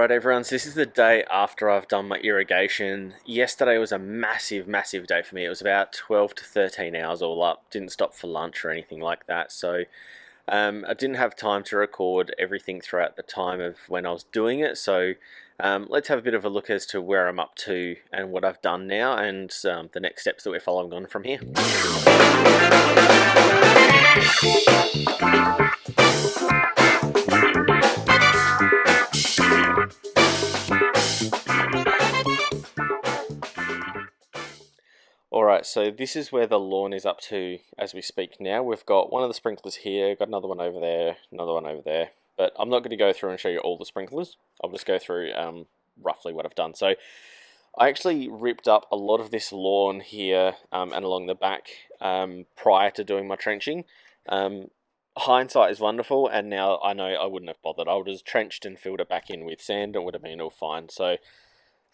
Alright everyone, so this is the day after I've done my irrigation. Yesterday was a massive day for me. It was about 12 to 13 hours all up. Didn't stop for lunch or anything like that. So I didn't have time to record everything throughout the time of when I was doing it. So let's have a bit of a look as to where I'm up to and what I've done now and the next steps that we're following on from here. Alright, so this is where the lawn is up to as we speak now. We've got one of the sprinklers here, got another one over there, another one over there. But I'm not going to go through and show you all the sprinklers. I'll just go through roughly what I've done. So I actually ripped up a lot of this lawn here and along the back prior to doing my trenching. Hindsight is wonderful, and now I know I wouldn't have bothered. I would have just trenched and filled it back in with sand. It would have been all fine. So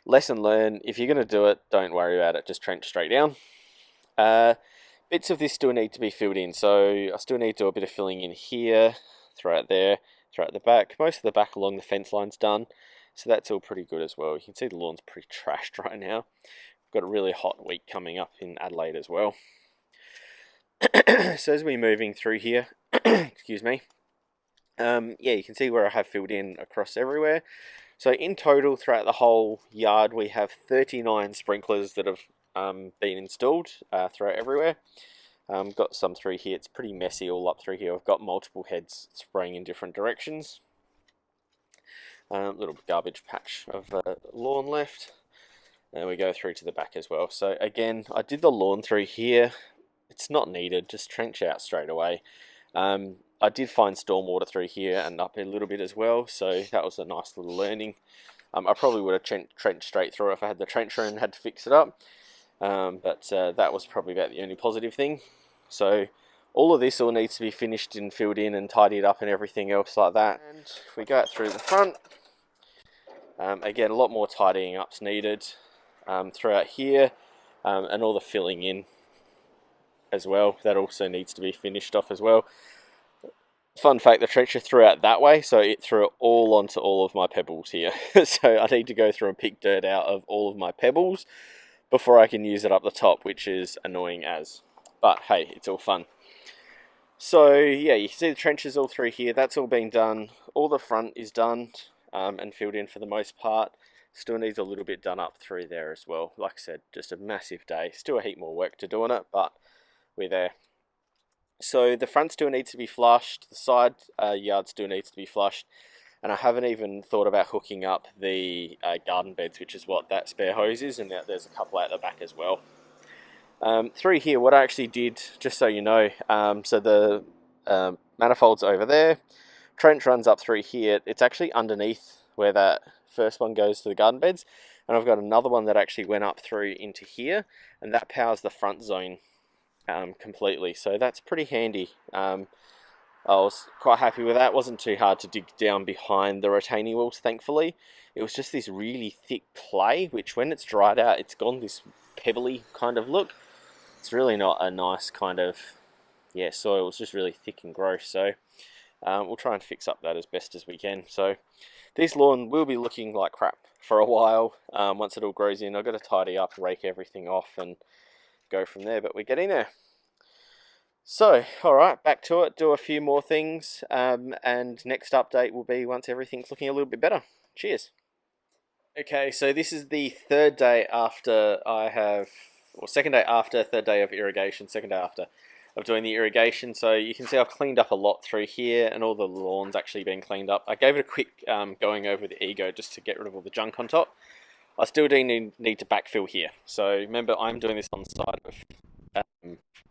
lesson learned, if you're going to do it, don't worry about it, just trench straight down. Bits of this still need to be filled in, so I still need to do a bit of filling in here, throughout there, throughout the back. Most of the back along the fence line's done, so that's all pretty good as well. You can see the lawn's pretty trashed right now. We've got a really hot week coming up in Adelaide as well. So as we're moving through here, excuse me, yeah, you can see where I have filled in across everywhere. So in total, throughout the whole yard, we have 39 sprinklers that have been installed throughout everywhere. Got some through here. It's pretty messy all up through here. I've got multiple heads spraying in different directions. Little garbage patch of lawn left. And we go through to the back as well. So again, I did the lawn through here. It's not needed. Just trench out straight away. I did find stormwater through here and up a little bit as well, so that was a nice little learning. I probably would have trenched straight through if I had the trencher and had to fix it up, but that was probably about the only positive thing. So all of this all needs to be finished and filled in and tidied up and everything else like that. And if we go out through the front, again, a lot more tidying up's needed throughout here, and all the filling in as well. That also needs to be finished off as well. Fun fact, the trencher threw out that way, so it threw it all onto all of my pebbles here. So I need to go through and pick dirt out of all of my pebbles before I can use it up the top, which is annoying as. But hey, it's all fun. So yeah, you can see the trenches all through here. That's all been done. All the front is done and filled in for the most part. Still needs a little bit done up through there as well. Like I said, just a massive day. Still a heap more work to do on it, but we're there. So the front still needs to be flushed, the side yard still needs to be flushed, and I haven't even thought about hooking up the garden beds, which is what that spare hose is, and there's a couple out the back as well. Through here, what I actually did, just so you know, so the manifold's over there, trench runs up through here, it's actually underneath where that first one goes to the garden beds, and I've got another one that actually went up through into here, and that powers the front zone completely, so that's pretty handy. I was quite happy with that. It wasn't too hard to dig down behind the retaining walls, thankfully. It was just this really thick clay, which when it's dried out, it's gone this pebbly kind of look. It's really not a nice kind of, yeah, soil. It's just really thick and gross, so we'll try and fix up that as best as we can. So this lawn will be looking like crap for a while once it all grows in. I've got to tidy up, rake everything off, and go from there, but we're getting there. So, alright, back to it, do a few more things, and next update will be once everything's looking a little bit better. Cheers. Okay, so this is the third day after second day after, third day of irrigation, second day after of doing the irrigation. So you can see I've cleaned up a lot through here, and all the lawn's actually been cleaned up. I gave it a quick going over the ego just to get rid of all the junk on top. I still do need to backfill here. So remember, I'm doing this on the side of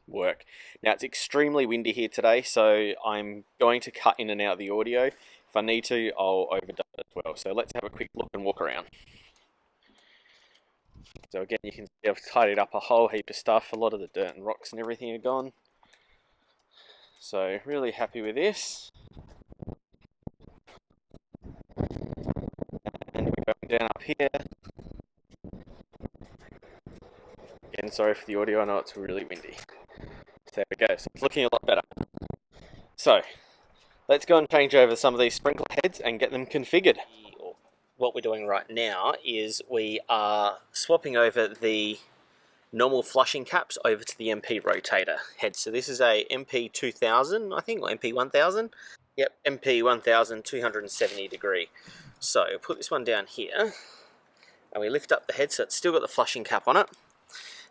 work. Now it's extremely windy here today, so I'm going to cut in and out the audio. If I need to, I'll overdub it as well. So let's have a quick look and walk around. So again, you can see I've tidied up a whole heap of stuff. A lot of the dirt and rocks and everything are gone. So really happy with this. And we're going down up here. Again, sorry for the audio, I know it's really windy. So there we go, so it's looking a lot better. So, let's go and change over some of these sprinkler heads and get them configured. what we're doing right now is we are swapping over the normal flushing caps over to the MP rotator head. So this is a MP 2000, I think, or MP 1000. Yep, MP 1000 270 degree. So put this one down here, and we lift up the head so it's still got the flushing cap on it.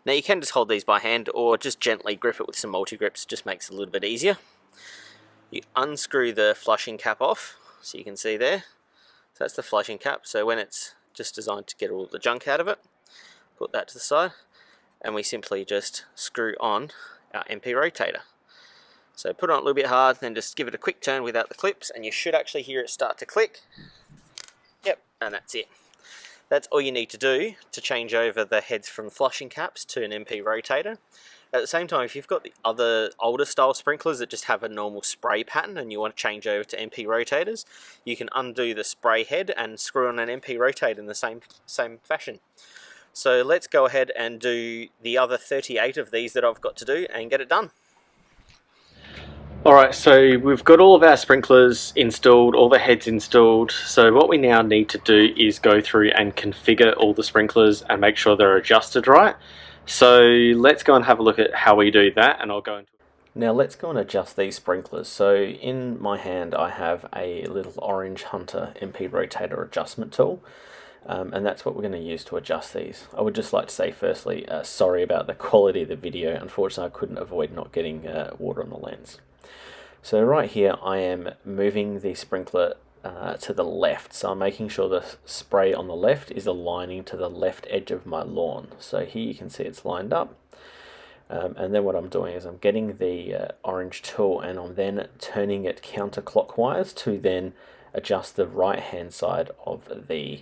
Now you can just hold these by hand or just gently grip it with some multi-grips, just makes it a little bit easier. You unscrew the flushing cap off, so you can see there. So that's the flushing cap, so when it's just designed to get all the junk out of it, put that to the side, and we simply just screw on our MP rotator. So put it on a little bit hard, then just give it a quick turn without the clips, and you should actually hear it start to click. Yep, and that's it. That's all you need to do to change over the heads from flushing caps to an MP rotator. At the same time, if you've got the other older style sprinklers that just have a normal spray pattern and you want to change over to MP rotators, you can undo the spray head and screw on an MP rotator in the same fashion. So let's go ahead and do the other 38 of these that I've got to do and get it done. Alright, so we've got all of our sprinklers installed, all the heads installed, so what we now need to do is go through and configure all the sprinklers and make sure they're adjusted right. So let's go and have a look at how we do that, and I'll go into it. Now let's go and adjust these sprinklers. So in my hand I have a little orange Hunter MP rotator adjustment tool. And that's what we're going to use to adjust these. I would just like to say firstly, sorry about the quality of the video. Unfortunately, I couldn't avoid not getting water on the lens. So right here, I am moving the sprinkler to the left. So I'm making sure the spray on the left is aligning to the left edge of my lawn. So here you can see it's lined up. And then what I'm doing is I'm getting the orange tool and I'm then turning it counterclockwise to then adjust the right hand side of the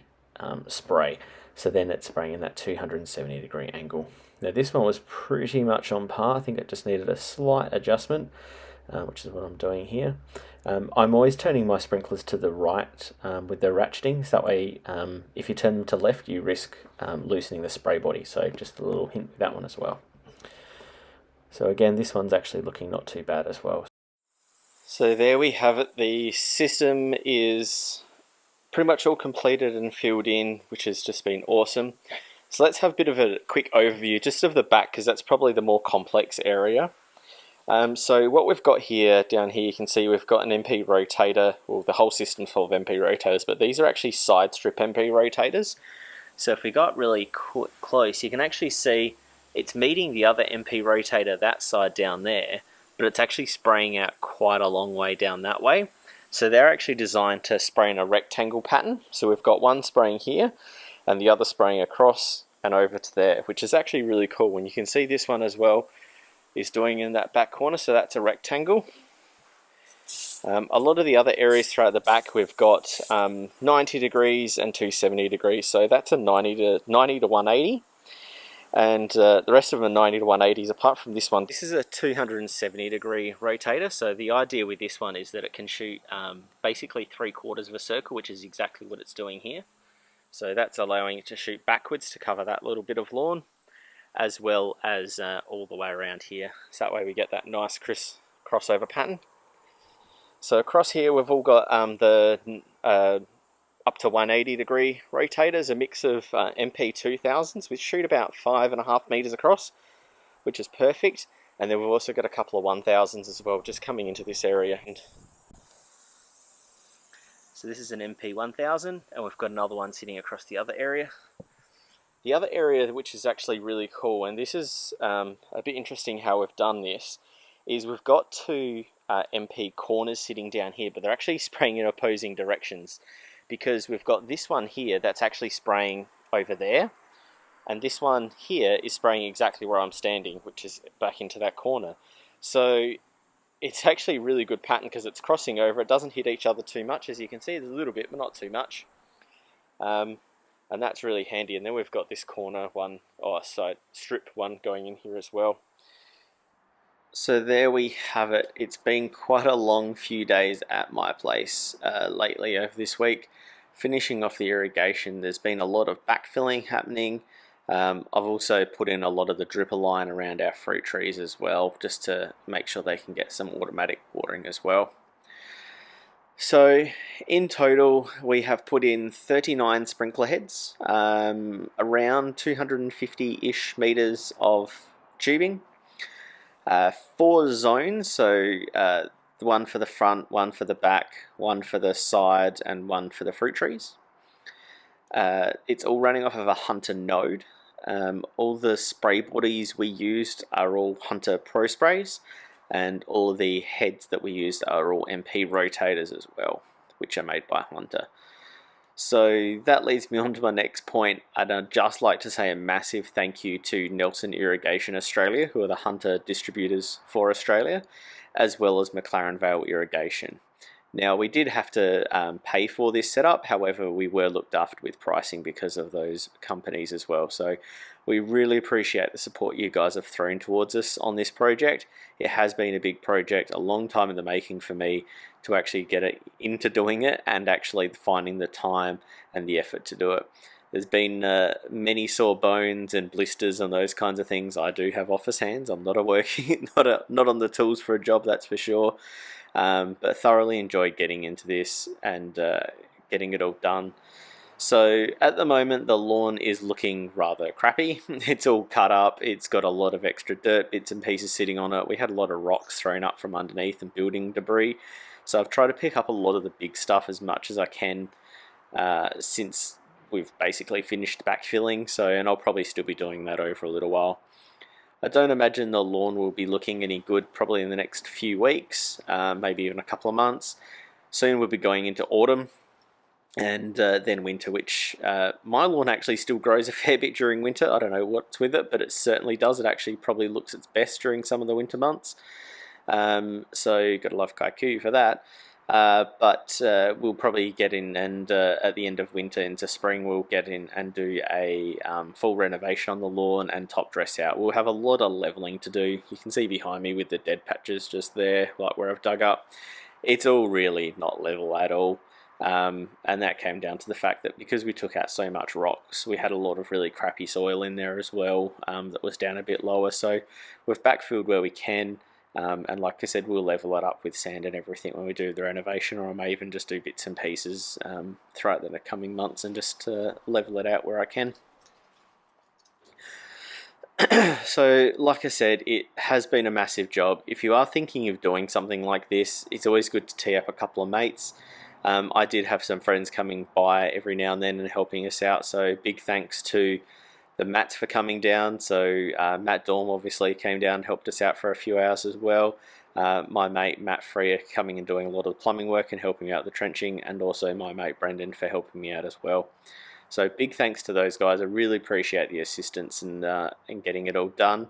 spray, so then it's spraying in that 270 degree angle. Now this one was pretty much on par. I think it just needed a slight adjustment, which is what I'm doing here. I'm always turning my sprinklers to the right with the ratcheting, so that way if you turn them to left you risk loosening the spray body, so just a little hint with that one as well. So again, this one's actually looking not too bad as well. So there we have it. The system is pretty much all completed and filled in, which has just been awesome. So let's have a bit of a quick overview just of the back, because that's probably the more complex area. So what we've got here, down here, you can see we've got an MP rotator, well, the whole system's full of MP rotators, but these are actually side strip MP rotators. So if we got really close, you can actually see it's meeting the other MP rotator that side down there, but it's actually spraying out quite a long way down that way. So they're actually designed to spray in a rectangle pattern. So we've got one spraying here and the other spraying across and over to there, which is actually really cool. And you can see this one as well is doing in that back corner, so that's a rectangle. A lot of the other areas throughout the back we've got 90 degrees and 270 degrees, so that's a 90 to 180. And the rest of them are 90 to 180s apart from this one. This is a 270 degree rotator, so the idea with this one is that it can shoot basically 3/4 of a circle, which is exactly what it's doing here. So that's allowing it to shoot backwards to cover that little bit of lawn, as well as all the way around here. So that way we get that nice crisp crossover pattern. So across here we've all got the up to 180 degree rotators, a mix of MP 2000s, which shoot about 5.5 meters across, which is perfect. And then we've also got a couple of 1000s as well, just coming into this area. So this is an MP 1000, and we've got another one sitting across the other area. The other area, which is actually really cool, and this is a bit interesting how we've done this, is we've got two MP corners sitting down here, but they're actually spraying in opposing directions, because we've got this one here that's actually spraying over there, and this one here is spraying exactly where I'm standing, which is back into that corner. So it's actually a really good pattern because it's crossing over. It doesn't hit each other too much, as you can see. There's a little bit, but not too much. And that's really handy. And then we've got this corner one, side strip one going in here as well. So there we have it. It's been quite a long few days at my place lately over this week. Finishing off the irrigation, there's been a lot of backfilling happening. I've also put in a lot of the dripper line around our fruit trees as well, just to make sure they can get some automatic watering as well. So in total, we have put in 39 sprinkler heads, around 250-ish meters of tubing, 4 zones, so one for the front, one for the back, one for the side, and one for the fruit trees. It's all running off of a Hunter node. All the spray bodies we used are all Hunter Pro sprays, and all of the heads that we used are all MP rotators as well, which are made by Hunter. So that leads me on to my next point. I'd just like to say a massive thank you to Nelson Irrigation Australia, who are the Hunter distributors for Australia, as well as McLaren Vale Irrigation. Now, we did have to pay for this setup, however, we were looked after with pricing because of those companies as well. So we really appreciate the support you guys have thrown towards us on this project. It has been a big project, a long time in the making for me to actually get it into doing it and actually finding the time and the effort to do it. There's been many sore bones and blisters and those kinds of things. I do have office hands. I'm not not on the tools for a job, that's for sure. But thoroughly enjoyed getting into this and getting it all done. So at the moment the lawn is looking rather crappy. It's all cut up, it's got a lot of extra dirt bits and pieces sitting on it. We had a lot of rocks thrown up from underneath and building debris. So I've tried to pick up a lot of the big stuff as much as I can since we've basically finished backfilling. And I'll probably still be doing that over a little while. I don't imagine the lawn will be looking any good probably in the next few weeks, maybe even a couple of months. Soon we'll be going into autumn and then winter, which my lawn actually still grows a fair bit during winter. I don't know what's with it, but it certainly does. It actually probably looks its best during some of the winter months. So gotta love Kaiku for that. But we'll probably get in and at the end of winter into spring we'll get in and do a full renovation on the lawn and top dress out. We'll have a lot of leveling to do. You can see behind me with the dead patches just there, like where I've dug up. It's all really not level at all. And that came down to the fact that because we took out so much rocks, we had a lot of really crappy soil in there as well that was down a bit lower. So we've backfilled where we can. And like I said, we'll level it up with sand and everything when we do the renovation, or I may even just do bits and pieces throughout the coming months and just level it out where I can. So like I said, it has been a massive job. If you are thinking of doing something like this, it's always good to tee up a couple of mates. I did have some friends coming by every now and then and helping us out, so big thanks to the Matts for coming down. So Matt Dorm obviously came down and helped us out for a few hours as well. My mate Matt Freer coming and doing a lot of the plumbing work and helping out the trenching, and also my mate Brendan for helping me out as well. So big thanks to those guys. I really appreciate the assistance and getting it all done.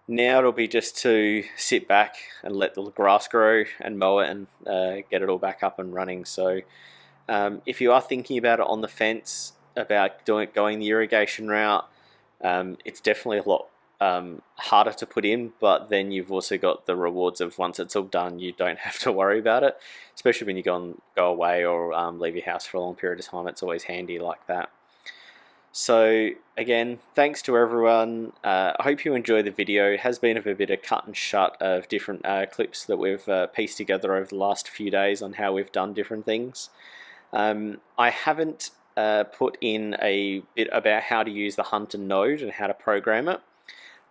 Now it'll be just to sit back and let the grass grow and mow it and get it all back up and running. So if you are thinking about it on the fence, about going the irrigation route, it's definitely a lot harder to put in, but then you've also got the rewards of once it's all done, you don't have to worry about it, especially when you go away or leave your house for a long period of time. It's always handy like that. So again, thanks to everyone. I hope you enjoy the video. It has been a bit of cut and shut of different clips that we've pieced together over the last few days on how we've done different things. I haven't put in a bit about how to use the Hunter node and how to program it,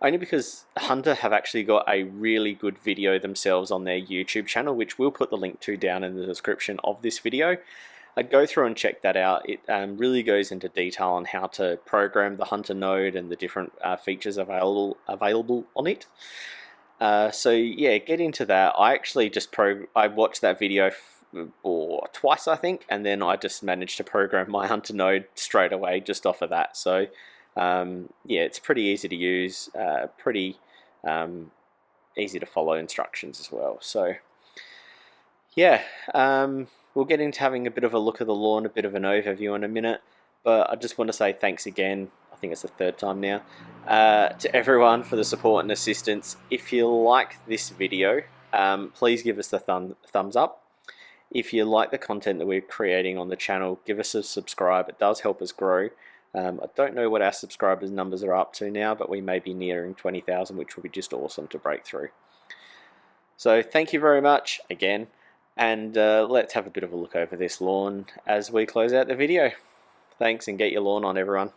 only because Hunter have actually got a really good video themselves on their YouTube channel, which we'll put the link to down in the description of this video. I'd go through and check that out. It really goes into detail on how to program the Hunter node and the different features available on it. So yeah, get into that. I actually I watched that video twice, I think, and then I just managed to program my Hunter node straight away just off of that. So yeah, it's pretty easy to use, pretty easy to follow instructions as well. So yeah, we'll get into having a bit of a look at the lawn, a bit of an overview in a minute, but I just want to say thanks again, I think it's the third time now, to everyone for the support and assistance. If you like this video, please give us the thumbs up. If you like the content that we're creating on the channel, give us a subscribe. It does help us grow. I don't know what our subscribers numbers are up to now, but we may be nearing 20,000, which will be just awesome to break through. So thank you very much again. And let's have a bit of a look over this lawn as we close out the video. Thanks, and get your lawn on, everyone.